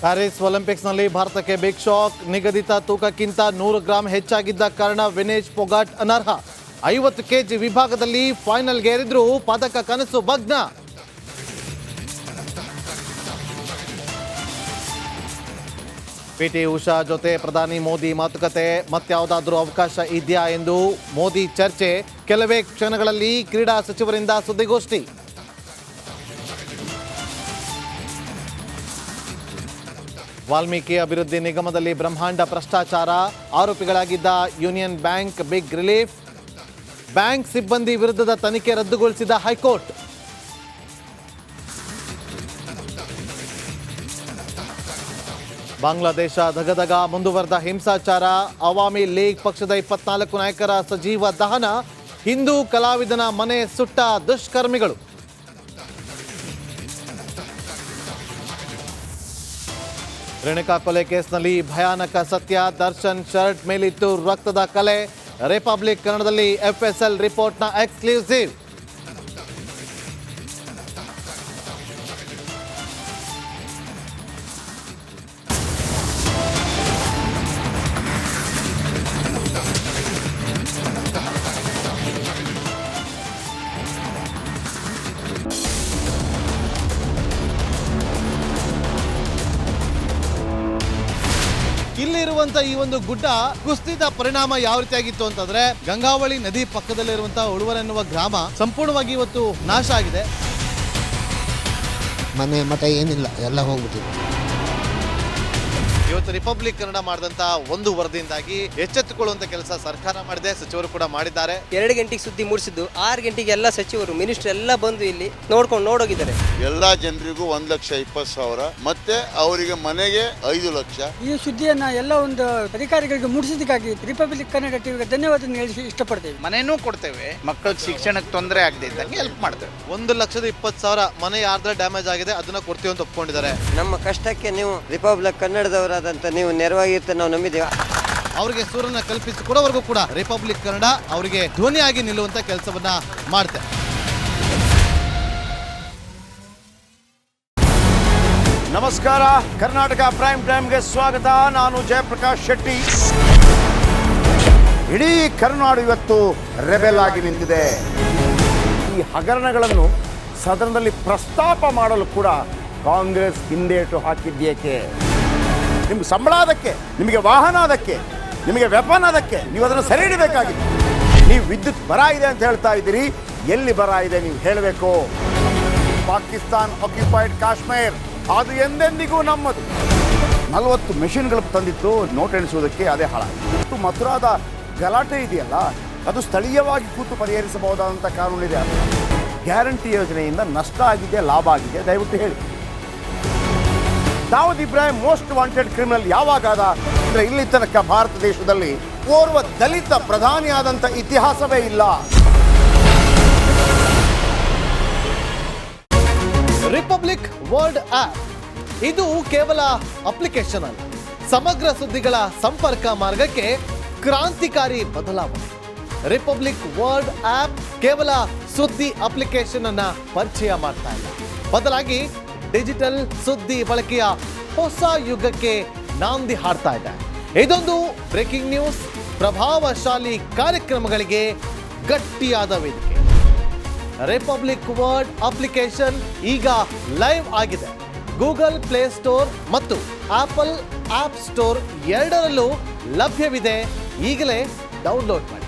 Paris ಒಲಿಂಪಿಕ್ಸ್ನಲ್ಲಿ ಭಾರತಕ್ಕೆ big shock. ನಿಗದಿತ ತೂಕಕ್ಕಿಂತ 100 gram ಹೆಚ್ಚಾಗಿದ್ದ ಕಾರಣ ವಿನೇಶ್ ಫೋಗಾಟ್ ಅನರ್ಹ. 50 ಕೆಜಿ ವಿಭಾಗದಲ್ಲಿ ಫೈನಲ್ಗೆ ಏರಿದ್ರು ಪದಕ ಕನಸು ಭಗ್ನ. ಪಿಟಿ ಉಷಾ ಜೊತೆ ಪ್ರಧಾನಿ ಮೋದಿ ಮಾತುಕತೆ. ಮತ್ಯಾವುದಾದ್ರೂ ಅವಕಾಶ ಇದೆಯಾ ಎಂದು ಮೋದಿ ಚರ್ಚೆ. ಕೆಲವೇ ಕ್ಷಣಗಳಲ್ಲಿ ಕ್ರೀಡಾ ಸಚಿವರಿಂದ ಸುದ್ದಿಗೋಷ್ಠಿ. ವಾಲ್ಮೀಕಿ ಅಭಿವೃದ್ಧಿ ನಿಗಮದಲ್ಲಿ ಬ್ರಹ್ಮಾಂಡ ಭ್ರಷ್ಟಾಚಾರ. ಆರೋಪಿಗಳಾಗಿದ್ದ union bank big relief. Bank ಸಿಬ್ಬಂದಿ ವಿರುದ್ಧದ ತನಿಖೆ ರದ್ದುಗೊಳಿಸಿದ ಹೈಕೋರ್ಟ್. ಬಾಂಗ್ಲಾದೇಶ ಧಗಧಗ ಮುಂದುವರೆದ ಹಿಂಸಾಚಾರ. ಅವಾಮಿ ಲೀಗ್ ಪಕ್ಷದ 24 ನಾಯಕರ ಸಜೀವ ದಹನ. ಹಿಂದೂ ಕಲಾವಿದನ ಮನೆ ಸುಟ್ಟ ದುಷ್ಕರ್ಮಿಗಳು. ರೇಣುಕಾ ಕೊಲೆ ಕೇಸ್ನಲ್ಲಿ ಭಯಾನಕ ಸತ್ಯ. ದರ್ಶನ್ ಶರ್ಟ್ ಮೇಲಿತ್ತು ರಕ್ತದ ಕಲೆ. ರಿಪಬ್ಲಿಕ್ ಕನ್ನಡದಲ್ಲಿ FSL ರಿಪೋರ್ಟ್ನ ಎಕ್ಸ್ಕ್ಲೂಸಿವ್. ಇಲ್ಲಿರುವಂತ ಈ ಒಂದು ಗುಡ್ಡ ಕುಸಿದ ಪರಿಣಾಮ ಯಾವ ರೀತಿಯಾಗಿತ್ತು ಅಂತಂದ್ರೆ, ಗಂಗಾವಳಿ ನದಿ ಪಕ್ಕದಲ್ಲಿರುವಂತಹ ಉಳುವರ್ ಎನ್ನುವ ಗ್ರಾಮ ಸಂಪೂರ್ಣವಾಗಿ ಇವತ್ತು ನಾಶ ಆಗಿದೆ. ಮನೆ ಮಠ ಏನಿಲ್ಲ, ಎಲ್ಲ ಹೋಗ್ಬಿಟ್ಟಿದೆ. ಇವತ್ತು ರಿಪಬ್ಲಿಕ್ ಕನ್ನಡ ಮಾಡಿದಂತ ಒಂದು ವರದಿಯಿಂದಾಗಿ ಎಚ್ಚೆತ್ತುಕೊಳ್ಳುವಂತ ಕೆಲಸ ಸರ್ಕಾರ ಮಾಡಿದೆ, ಸಚಿವರು ಕೂಡ ಮಾಡಿದ್ದಾರೆ. 2 ಗಂಟೆಗೆ ಸುದ್ದಿ ಮೂಡಿಸಿದ್ದು 6 ಗಂಟೆಗೆ ಎಲ್ಲ ಸಚಿವರು ಮಿನಿಸ್ಟರ್ ಎಲ್ಲ ಬಂದು ಇಲ್ಲಿ ನೋಡೋಗಿದ್ದಾರೆ. ಎಲ್ಲಾ ಜನರಿಗೂ 1,20,000 ಮತ್ತೆ ಅವರಿಗೆ ಮನೆಗೆ 5 ಲಕ್ಷ. ಈ ಸುದ್ದಿಯನ್ನ ಎಲ್ಲ ಒಂದು ಅಧಿಕಾರಿಗಳಿಗೆ ಮೂಡಿಸಿದ್ದಕ್ಕಾಗಿ ರಿಪಬ್ಲಿಕ್ ಕನ್ನಡ ಟಿವಿಗೆ ಧನ್ಯವಾದ ಹೇಳಿ ಇಷ್ಟಪಡ್ತೇವೆ. ಮನೆನೂ ಕೊಡ್ತೇವೆ, ಮಕ್ಕಳ ಶಿಕ್ಷಣಕ್ಕೆ ತೊಂದರೆ ಆಗದೆ ಇದ್ದಂಗೆ ಹೆಲ್ಪ್ ಮಾಡ್ತೇವೆ. 1,20,000 ಮನೆ ಯಾರ್ದ್ರ ಡ್ಯಾಮೇಜ್ ಆಗಿದೆ ಅದನ್ನ ಕೊಡ್ತೀವಿ ಅಂತ ಒಪ್ಕೊಂಡಿದ್ದಾರೆ. ನಮ್ಮ ಕಷ್ಟಕ್ಕೆ ನೀವು ರಿಪಬ್ಲಿಕ್ ಕನ್ನಡದವರಾದಂತ ನೀವು ನೆರವಾಗಿರುತ್ತೆ ನಾವು ನಂಬಿದ್ದೇವೆ. ಅವರಿಗೆ ಸೂರನ್ನ ಕಲ್ಪಿಸಿಕೊಡೋವರೆಗೂ ಕೂಡ ರಿಪಬ್ಲಿಕ್ ಕನ್ನಡ ಅವರಿಗೆ ಧ್ವನಿಯಾಗಿ ನಿಲ್ಲುವಂತ ಕೆಲಸವನ್ನ ಮಾಡ್ತಾರೆ. ನಮಸ್ಕಾರ, ಕರ್ನಾಟಕ ಪ್ರೈಮ್ ಟೈಮ್ಗೆ ಸ್ವಾಗತ. ನಾನು ಜಯಪ್ರಕಾಶ್ ಶೆಟ್ಟಿ. ಇಡೀ ಕರ್ನಾಡು ಇವತ್ತು ರೆಬೆಲ್ ಆಗಿ ನಿಂತಿದೆ. ಈ ಹಗರಣಗಳನ್ನು ಸದನದಲ್ಲಿ ಪ್ರಸ್ತಾಪ ಮಾಡಲು ಕೂಡ ಕಾಂಗ್ರೆಸ್ ಹಿಂದೇಟು ಹಾಕಿದ್ದೇಕೆ? ನಿಮ್ಗೆ ಸಂಬಳ ಅದಕ್ಕೆ, ನಿಮಗೆ ವಾಹನ ಅದಕ್ಕೆ, ನಿಮಗೆ ವೆಪನ್ ಅದಕ್ಕೆ, ನೀವು ಅದನ್ನು ಸರಿ ಹಿಡಬೇಕಾಗಿದೆ. ನೀವು ವಿದ್ಯುತ್ ಬರ ಇದೆ ಅಂತ ಹೇಳ್ತಾ ಇದ್ದೀರಿ, ಎಲ್ಲಿ ಬರ ಇದೆ ನೀವು ಹೇಳಬೇಕು. ಪಾಕಿಸ್ತಾನ್ ಆಕ್ಯುಪೈಡ್ ಕಾಶ್ಮೀರ್ ಅದು ಎಂದೆಂದಿಗೂ ನಮ್ಮದು. 40 ಮೆಷಿನ್ಗಳು ತಂದಿತ್ತು ನೋಟ್ ಎಣಿಸುವುದಕ್ಕೆ, ಅದೇ ಹಾಳಾಯಿತು. ಮಥುರಾದ ಗಲಾಟೆ ಇದೆಯಲ್ಲ, ಅದು ಸ್ಥಳೀಯವಾಗಿ ಕೂತು ಪರಿಹರಿಸಬಹುದಾದಂಥ ಕಾನೂನಿದೆ. ಗ್ಯಾರಂಟಿ ಯೋಜನೆಯಿಂದ ನಷ್ಟ ಆಗಿದೆ, ಲಾಭ ಆಗಿದೆ, ದಯವಿಟ್ಟು ಹೇಳಿ. Dawood Ibrahim most wanted criminal ಯಾವಾಗಾದ ಅಂದರೆ ಇಲ್ಲಿ ತನಕ ಭಾರತ ದೇಶದಲ್ಲಿ ಓರ್ವ ದಲಿತ ಪ್ರಧಾನಿಯಾದಂಥ ಇತಿಹಾಸವೇ ಇಲ್ಲ. ರಿಪಬ್ಲಿಕ್ ವರ್ಲ್ಡ್ ಆಪ್ ಇದು ಕೇವಲ ಅಪ್ಲಿಕೇಶನ್ ಅಲ್ಲ, ಸಮಗ್ರ ಸುದ್ದಿಗಳ ಸಂಪರ್ಕ ಮಾರ್ಗಕ್ಕೆ ಕ್ರಾಂತಿಕಾರಿ ಬದಲಾವಣೆ. ರಿಪಬ್ಲಿಕ್ ವರ್ಲ್ಡ್ ಆಪ್ ಕೇವಲ ಸುದ್ದಿ ಅಪ್ಲಿಕೇಶನ್ ಅನ್ನ ಪರಿಚಯ ಮಾಡ್ತಾ ಇಲ್ಲ, ಬದಲಾಗಿ ಡಿಜಿಟಲ್ ಸುದ್ದಿ ಬಳಕೆಯ ಹೊಸ ಯುಗಕ್ಕೆ ನಾಂದಿ ಹಾಡ್ತಾ ಇದೆ. ಇದೊಂದು ಬ್ರೇಕಿಂಗ್ ನ್ಯೂಸ್, ಪ್ರಭಾವಶಾಲಿ ಕಾರ್ಯಕ್ರಮಗಳಿಗೆ ಗಟ್ಟಿಯಾದ ವೇದಿಕೆ. ರಿಪಬ್ಲಿಕ್ ವರ್ಲ್ಡ್ ಅಪ್ಲಿಕೇಶನ್ ಈಗ ಲೈವ್ ಆಗಿದೆ. ಗೂಗಲ್ ಪ್ಲೇ ಸ್ಟೋರ್ ಮತ್ತು ಆಪಲ್ ಆಪ್ ಸ್ಟೋರ್ ಎರಡರಲ್ಲೂ ಲಭ್ಯವಿದೆ. ಈಗಲೇ ಡೌನ್ಲೋಡ್ ಮಾಡಿ.